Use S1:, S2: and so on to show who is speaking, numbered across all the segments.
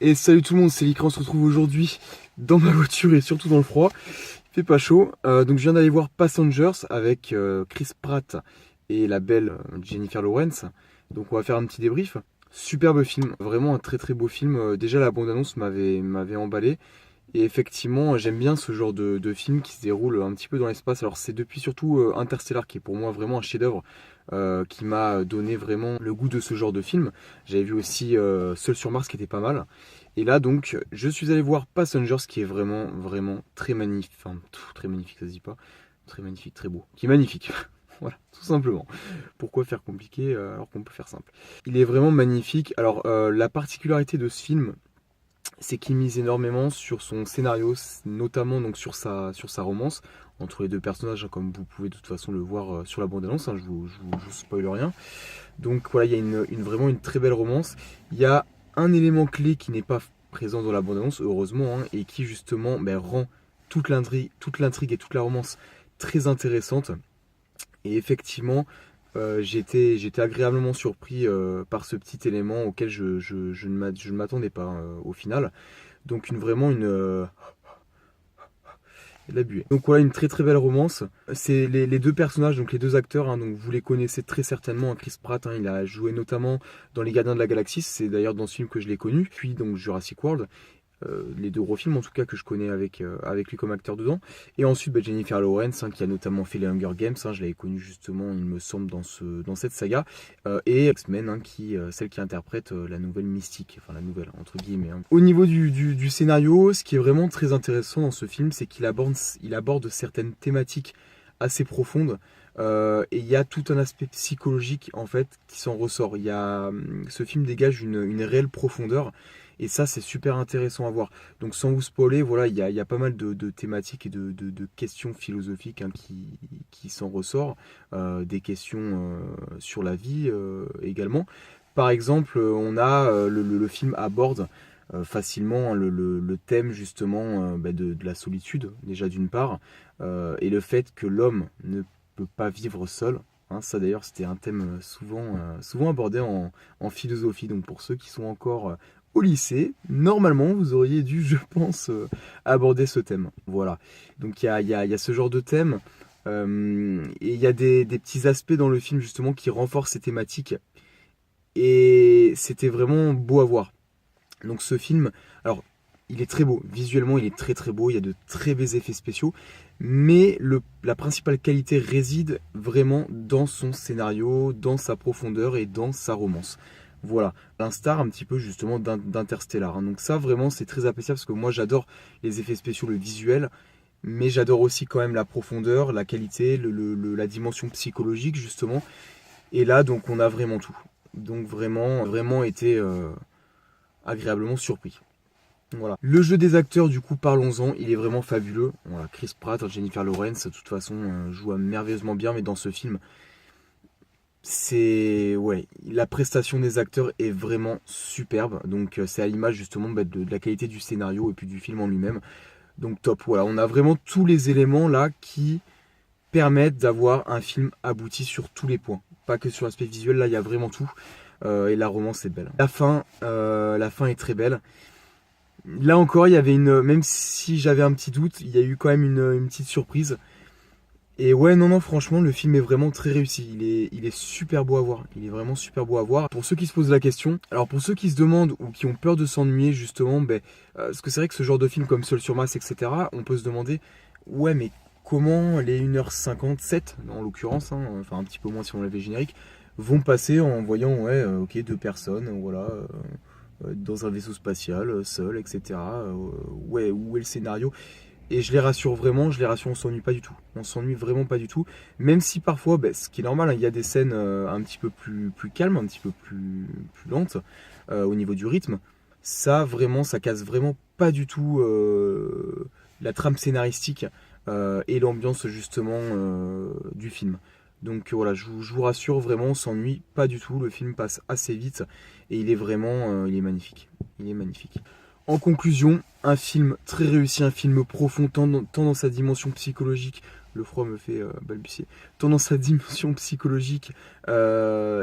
S1: Et salut tout le monde, c'est Likran, on se retrouve aujourd'hui dans ma voiture et surtout dans le froid. Il fait pas chaud. Donc je viens d'aller voir Passengers avec Chris Pratt et la belle Jennifer Lawrence. Donc on va faire un petit débrief. Superbe film, vraiment un très très beau film. Déjà la bande-annonce m'avait emballé. Et effectivement, j'aime bien ce genre de film qui se déroule un petit peu dans l'espace. Alors c'est depuis surtout Interstellar qui est pour moi vraiment un chef-d'œuvre qui m'a donné vraiment le goût de ce genre de film. J'avais vu aussi Seul sur Mars qui était pas mal. Et là donc, je suis allé voir Passengers qui est vraiment vraiment très magnifique. Enfin, très magnifique, ça se dit pas. Très magnifique, très beau. Qui est magnifique. Voilà, tout simplement. Pourquoi faire compliqué alors qu'on peut faire simple. Il est vraiment magnifique. Alors la particularité de ce film, c'est qu'il mise énormément sur son scénario, notamment donc sur sa romance entre les deux personnages, hein, comme vous pouvez de toute façon le voir sur la bande-annonce, hein, je vous spoil rien. Donc voilà, il y a vraiment une très belle romance. Il y a un élément clé qui n'est pas présent dans la bande-annonce, heureusement, hein, et qui justement rend toute l'intrigue et toute la romance très intéressante. Et effectivement, j'étais agréablement surpris par ce petit élément auquel je ne m'attendais pas au final. Donc vraiment la buée. Donc voilà, une très très belle romance. C'est les deux personnages, donc les deux acteurs, hein, donc vous les connaissez très certainement. Chris Pratt, hein, il a joué notamment dans Les Gardiens de la Galaxie, c'est d'ailleurs dans ce film que je l'ai connu, puis donc Jurassic World. Les deux gros films en tout cas que je connais avec lui comme acteur dedans. Et ensuite Jennifer Lawrence, hein, qui a notamment fait les Hunger Games, hein, je l'avais connue justement il me semble dans cette saga, et X-Men, hein, celle qui interprète la nouvelle Mystique, enfin la nouvelle entre guillemets, hein. Au niveau du scénario, ce qui est vraiment très intéressant dans ce film, c'est qu'il aborde certaines thématiques assez profondes. Et il y a tout un aspect psychologique en fait qui s'en ressort. Ce film dégage une réelle profondeur. Et ça, c'est super intéressant à voir. Donc, sans vous spoiler, voilà, il y a pas mal de thématiques et de questions philosophiques, hein, qui s'en ressortent. Des questions sur la vie également. Par exemple, on a le film aborde facilement, hein, le thème justement de la solitude, déjà d'une part, et le fait que l'homme ne peut pas vivre seul. Hein, ça d'ailleurs, c'était un thème souvent abordé en philosophie. Donc, pour ceux qui sont encore au lycée, normalement, vous auriez dû, je pense, aborder ce thème. Voilà. Donc il y a ce genre de thème. Et il y a des petits aspects dans le film, justement, qui renforcent ces thématiques. Et c'était vraiment beau à voir. Donc ce film, alors, il est très beau. Visuellement, il est très très beau. Il y a de très beaux effets spéciaux. Mais la principale qualité réside vraiment dans son scénario, dans sa profondeur et dans sa romance. Voilà, l'instar un petit peu justement d'Interstellar, hein. Donc ça vraiment c'est très appréciable parce que moi j'adore les effets spéciaux, le visuel, mais j'adore aussi quand même la profondeur, la qualité, la dimension psychologique justement. Et là donc on a vraiment tout. Donc vraiment, vraiment été agréablement surpris. Voilà. Le jeu des acteurs, du coup, parlons-en, il est vraiment fabuleux. Voilà, Chris Pratt, Jennifer Lawrence, de toute façon, joue merveilleusement bien, mais dans ce film, ouais, la prestation des acteurs est vraiment superbe. Donc c'est à l'image justement de la qualité du scénario et puis du film en lui-même. Donc top, voilà, on a vraiment tous les éléments là qui permettent d'avoir un film abouti sur tous les points. Pas que sur l'aspect visuel, là il y a vraiment tout. Et la romance est belle. La fin est très belle. Là encore, il y avait même si j'avais un petit doute, il y a eu quand même une petite surprise. Et ouais, non, non, franchement, le film est vraiment très réussi. Il est super beau à voir. Il est vraiment super beau à voir. Pour ceux qui se posent la question, alors pour ceux qui se demandent ou qui ont peur de s'ennuyer, justement, parce que c'est vrai que ce genre de film comme Seul sur Mars, etc., on peut se demander, ouais, mais comment les 1h57, en l'occurrence, hein, enfin un petit peu moins si on l'avait générique, vont passer en voyant, ouais, ok, deux personnes, voilà, dans un vaisseau spatial, seul, etc. Ouais, où est le scénario? Et je les rassure vraiment, on s'ennuie pas du tout. On s'ennuie vraiment pas du tout. Même si parfois, ce qui est normal, hein, il y a des scènes un petit peu plus calmes, un petit peu plus lentes au niveau du rythme. Ça, vraiment, ça casse vraiment pas du tout la trame scénaristique et l'ambiance justement du film. Donc voilà, je vous rassure vraiment, on s'ennuie pas du tout. Le film passe assez vite et il est vraiment, il est magnifique. Il est magnifique. En conclusion, un film très réussi, un film profond, tant dans sa dimension psychologique le froid me fait balbutier. Tant dans sa dimension psychologique,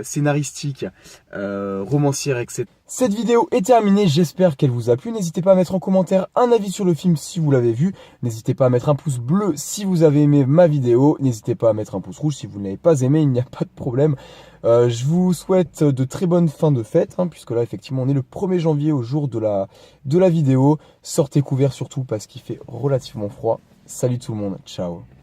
S1: scénaristique, romancière, etc. Cette vidéo est terminée, j'espère qu'elle vous a plu. N'hésitez pas à mettre en commentaire un avis sur le film si vous l'avez vu. N'hésitez pas à mettre un pouce bleu si vous avez aimé ma vidéo. N'hésitez pas à mettre un pouce rouge si vous ne l'avez pas aimé, il n'y a pas de problème. Je vous souhaite de très bonnes fins de fête, puisque là effectivement on est le 1er janvier au jour de la vidéo. Sortez couverts surtout parce qu'il fait relativement froid. Salut tout le monde, ciao.